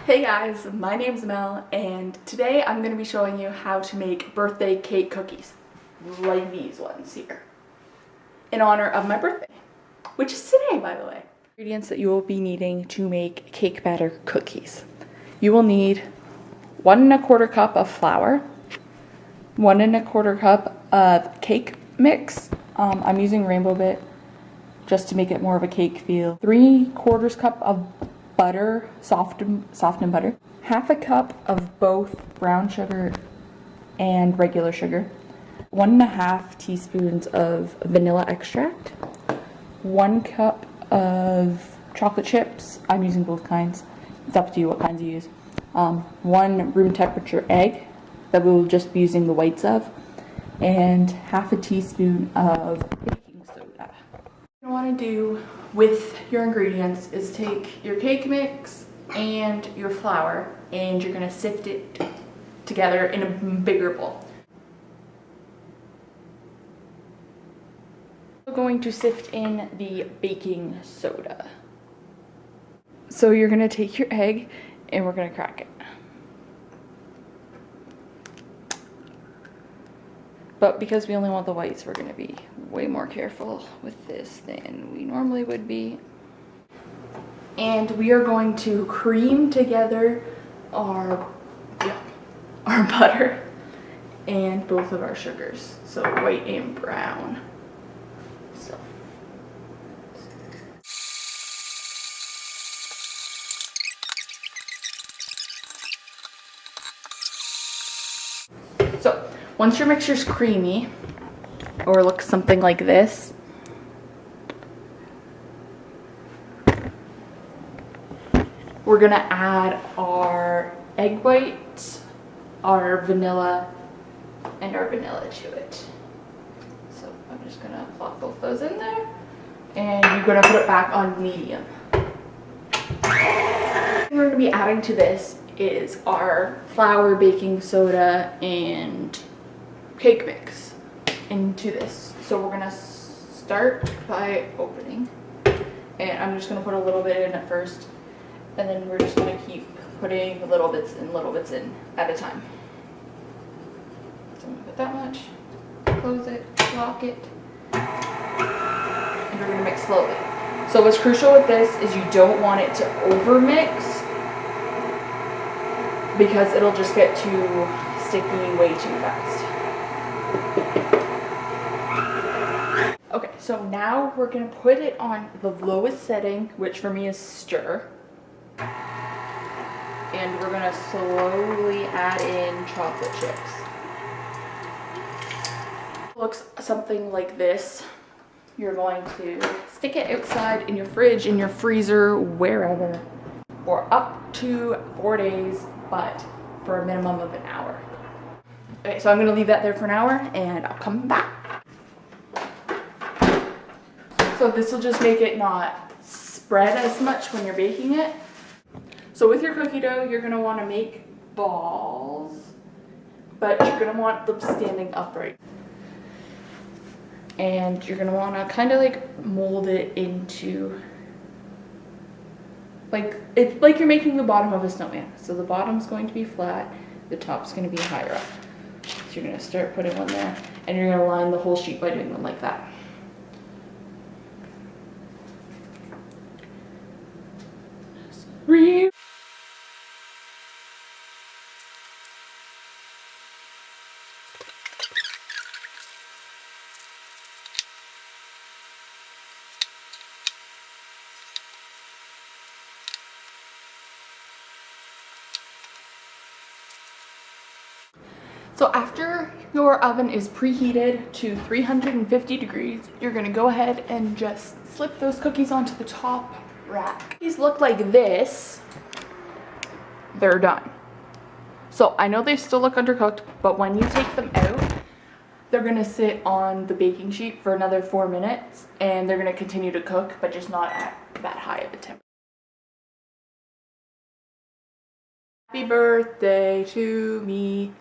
Hey guys, my name's Mel and today I'm going to be showing you how to make birthday cake cookies, like these ones here, in honor of my birthday, which is today by the way. Ingredients that you will be needing to make cake batter cookies. You will need 1 1/4 cup of flour, 1 1/4 cup of cake mix. I'm using Rainbow Bit just to make it more of a cake feel. 3/4 cup of butter, softened butter, 1/2 cup of both brown sugar and regular sugar, 1 1/2 teaspoons of vanilla extract, 1 cup of chocolate chips. I'm using both kinds. It's up to you what kinds you use. 1 room temperature egg that we will just be using the whites of, and 1/2 teaspoon of baking soda. What you want to do with your ingredients is take your cake mix and your flour and you're going to sift it together in a bigger bowl. We're going to sift in the baking soda. So you're going to take your egg and we're going to crack it. But because we only want the whites, we're going to be way more careful with this than we normally would be. And we are going to cream together our butter and both of our sugars, so white and brown. So once your mixture's creamy, or looks something like this, we're gonna add our egg whites, our vanilla, and our vanilla to it. So I'm just gonna plop both those in there, and you're gonna put it back on medium. What we're gonna be adding to this is our flour, baking soda, and cake mix into this. So we're gonna start by opening, and I'm just gonna put a little bit in at first, and then we're just gonna keep putting little bits in at a time. So I'm gonna put that much, close it, lock it, and we're gonna mix slowly. So what's crucial with this is you don't want it to over mix, because it'll just get too sticky way too fast. Okay, so now we're gonna put it on the lowest setting, which for me is stir. And we're gonna slowly add in chocolate chips. Looks something like this. You're going to stick it outside in your fridge, in your freezer, wherever, for up to 4 days, but for a minimum of an hour. Okay, so I'm gonna leave that there for an hour and I'll come back. So this will just make it not spread as much when you're baking it. So with your cookie dough, you're gonna wanna make balls, but you're gonna want them standing upright. And you're gonna wanna kinda like mold it into, it's like you're making the bottom of a snowman. So the bottom's going to be flat, the top's going to be higher up. So you're going to start putting one there, and you're going to line the whole sheet by doing them like that. So after your oven is preheated to 350 degrees, you're gonna go ahead and just slip those cookies onto the top rack. These look like this, they're done. So I know they still look undercooked, but when you take them out, they're gonna sit on the baking sheet for another 4 minutes, and they're gonna continue to cook, but just not at that high of a temperature. Happy birthday to me.